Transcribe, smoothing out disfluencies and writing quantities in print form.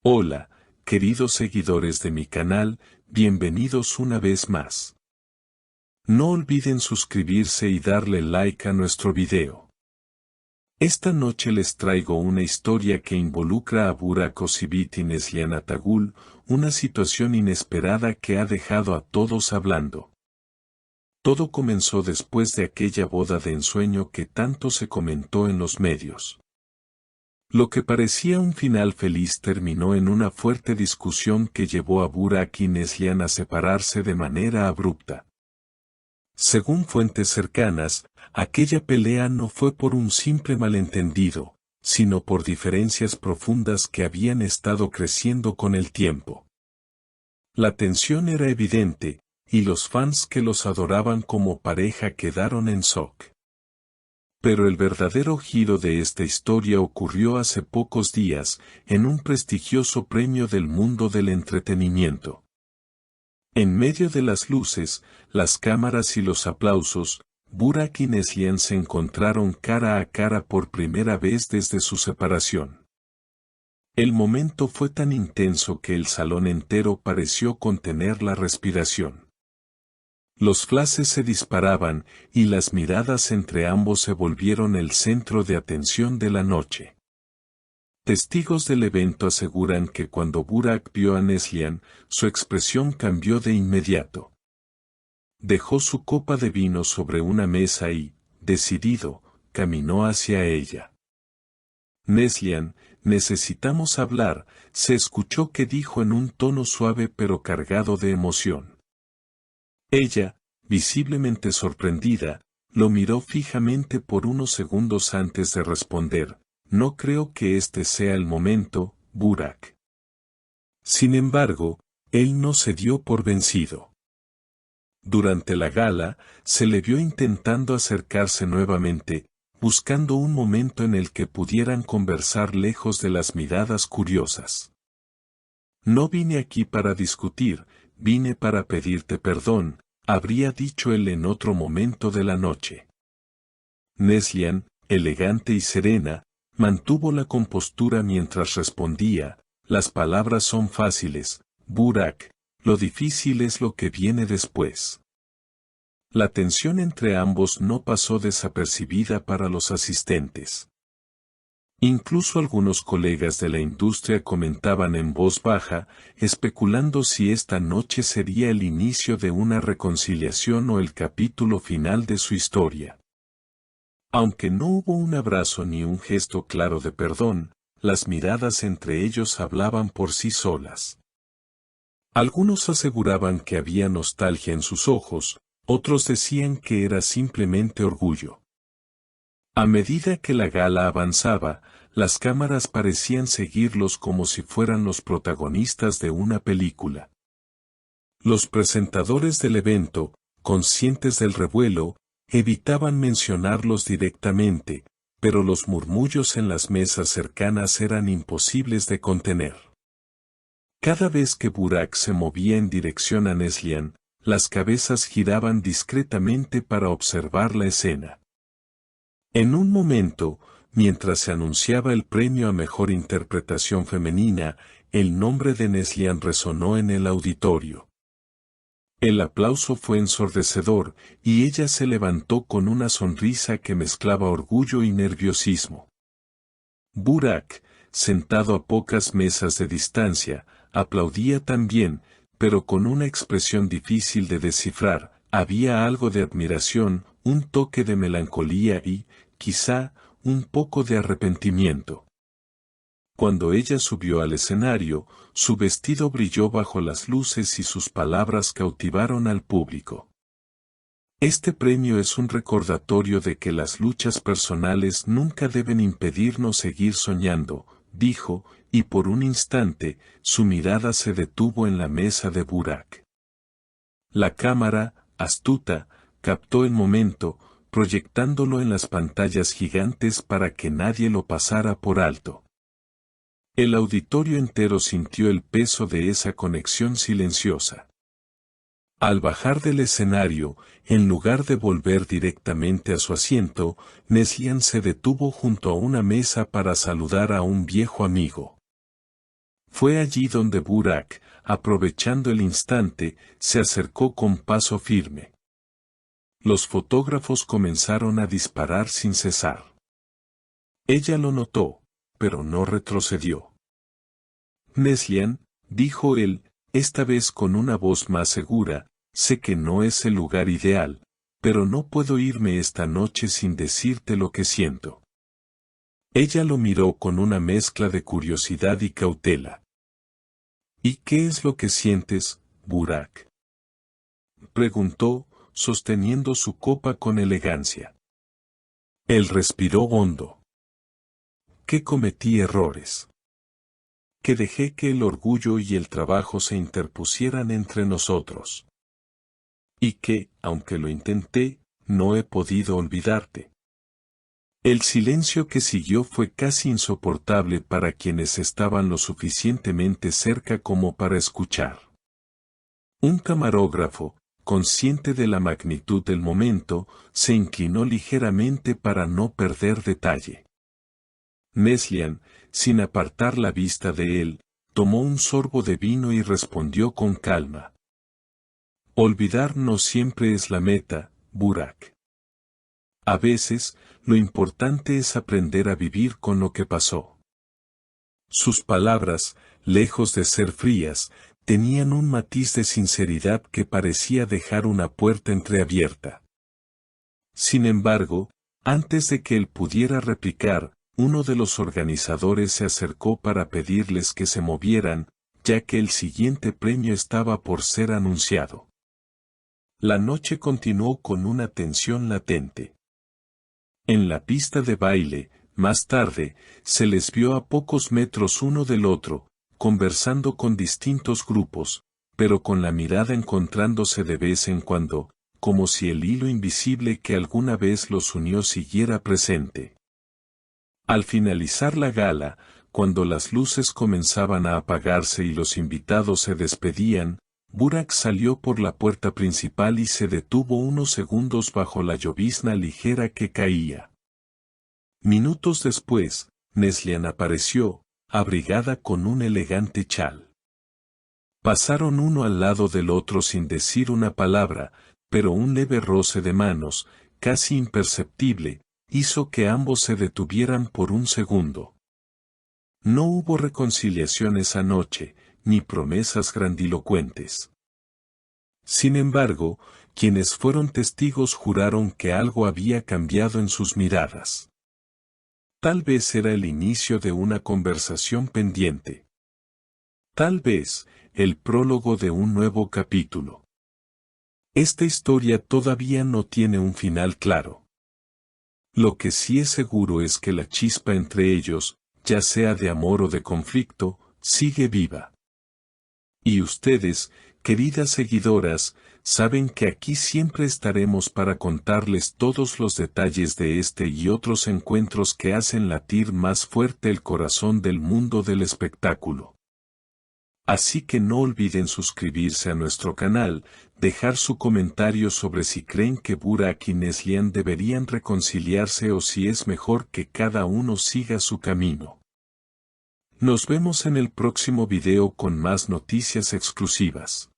Hola, queridos seguidores de mi canal, bienvenidos una vez más. No olviden suscribirse y darle like a nuestro video. Esta noche les traigo una historia que involucra a Burak Özçivit y Neslihan Atagül, una situación inesperada que ha dejado a todos hablando. Todo comenzó después de aquella boda de ensueño que tanto se comentó en los medios. Lo que parecía un final feliz terminó en una fuerte discusión que llevó a Burak y Neslihan a separarse de manera abrupta. Según fuentes cercanas, aquella pelea no fue por un simple malentendido, sino por diferencias profundas que habían estado creciendo con el tiempo. La tensión era evidente, y los fans que los adoraban como pareja quedaron en shock. Pero el verdadero giro de esta historia ocurrió hace pocos días, en un prestigioso premio del mundo del entretenimiento. En medio de las luces, las cámaras y los aplausos, Burak y Neslihan se encontraron cara a cara por primera vez desde su separación. El momento fue tan intenso que el salón entero pareció contener la respiración. Los flashes se disparaban, y las miradas entre ambos se volvieron el centro de atención de la noche. Testigos del evento aseguran que cuando Burak vio a Neslihan, su expresión cambió de inmediato. Dejó su copa de vino sobre una mesa y, decidido, caminó hacia ella. Neslihan, necesitamos hablar, se escuchó que dijo en un tono suave pero cargado de emoción. Ella, visiblemente sorprendida, lo miró fijamente por unos segundos antes de responder, no creo que este sea el momento, Burak. Sin embargo, él no se dio por vencido. Durante la gala, se le vio intentando acercarse nuevamente, buscando un momento en el que pudieran conversar lejos de las miradas curiosas. No vine aquí para discutir, vine para pedirte perdón, habría dicho él en otro momento de la noche. Neslihan, elegante y serena, mantuvo la compostura mientras respondía, las palabras son fáciles, Burak, lo difícil es lo que viene después. La tensión entre ambos no pasó desapercibida para los asistentes. Incluso algunos colegas de la industria comentaban en voz baja, especulando si esta noche sería el inicio de una reconciliación o el capítulo final de su historia. Aunque no hubo un abrazo ni un gesto claro de perdón, las miradas entre ellos hablaban por sí solas. Algunos aseguraban que había nostalgia en sus ojos, otros decían que era simplemente orgullo. A medida que la gala avanzaba, las cámaras parecían seguirlos como si fueran los protagonistas de una película. Los presentadores del evento, conscientes del revuelo, evitaban mencionarlos directamente, pero los murmullos en las mesas cercanas eran imposibles de contener. Cada vez que Burak se movía en dirección a Neslihan, las cabezas giraban discretamente para observar la escena. En un momento, mientras se anunciaba el premio a mejor interpretación femenina, el nombre de Neslihan resonó en el auditorio. El aplauso fue ensordecedor, y ella se levantó con una sonrisa que mezclaba orgullo y nerviosismo. Burak, sentado a pocas mesas de distancia, aplaudía también, pero con una expresión difícil de descifrar, había algo de admiración, un toque de melancolía y, quizá, un poco de arrepentimiento. Cuando ella subió al escenario, su vestido brilló bajo las luces y sus palabras cautivaron al público. Este premio es un recordatorio de que las luchas personales nunca deben impedirnos seguir soñando, dijo, y por un instante, su mirada se detuvo en la mesa de Burak. La cámara, astuta, captó el momento, proyectándolo en las pantallas gigantes para que nadie lo pasara por alto. El auditorio entero sintió el peso de esa conexión silenciosa. Al bajar del escenario, en lugar de volver directamente a su asiento, Neslihan se detuvo junto a una mesa para saludar a un viejo amigo. Fue allí donde Burak, aprovechando el instante, se acercó con paso firme. Los fotógrafos comenzaron a disparar sin cesar. Ella lo notó, pero no retrocedió. Neslihan, dijo él, esta vez con una voz más segura, sé que no es el lugar ideal, pero no puedo irme esta noche sin decirte lo que siento. Ella lo miró con una mezcla de curiosidad y cautela. ¿Y qué es lo que sientes, Burak? Preguntó, sosteniendo su copa con elegancia. Él respiró hondo. Que cometí errores. Que dejé que el orgullo y el trabajo se interpusieran entre nosotros. Y que, aunque lo intenté, no he podido olvidarte. El silencio que siguió fue casi insoportable para quienes estaban lo suficientemente cerca como para escuchar. Un camarógrafo, consciente de la magnitud del momento, se inclinó ligeramente para no perder detalle. Neslihan, sin apartar la vista de él, tomó un sorbo de vino y respondió con calma. Olvidar no siempre es la meta, Burak. A veces, lo importante es aprender a vivir con lo que pasó. Sus palabras, lejos de ser frías, tenían un matiz de sinceridad que parecía dejar una puerta entreabierta. Sin embargo, antes de que él pudiera replicar, uno de los organizadores se acercó para pedirles que se movieran, ya que el siguiente premio estaba por ser anunciado. La noche continuó con una tensión latente. En la pista de baile, más tarde, se les vio a pocos metros uno del otro, conversando con distintos grupos, pero con la mirada encontrándose de vez en cuando, como si el hilo invisible que alguna vez los unió siguiera presente. Al finalizar la gala, cuando las luces comenzaban a apagarse y los invitados se despedían, Burak salió por la puerta principal y se detuvo unos segundos bajo la llovizna ligera que caía. Minutos después, Neslihan apareció, abrigada con un elegante chal. Pasaron uno al lado del otro sin decir una palabra, pero un leve roce de manos, casi imperceptible, hizo que ambos se detuvieran por un segundo. No hubo reconciliación esa noche, ni promesas grandilocuentes. Sin embargo, quienes fueron testigos juraron que algo había cambiado en sus miradas. Tal vez era el inicio de una conversación pendiente. Tal vez, el prólogo de un nuevo capítulo. Esta historia todavía no tiene un final claro. Lo que sí es seguro es que la chispa entre ellos, ya sea de amor o de conflicto, sigue viva. Y ustedes, queridas seguidoras, saben que aquí siempre estaremos para contarles todos los detalles de este y otros encuentros que hacen latir más fuerte el corazón del mundo del espectáculo. Así que no olviden suscribirse a nuestro canal, dejar su comentario sobre si creen que Burak y Neslihan deberían reconciliarse o si es mejor que cada uno siga su camino. Nos vemos en el próximo video con más noticias exclusivas.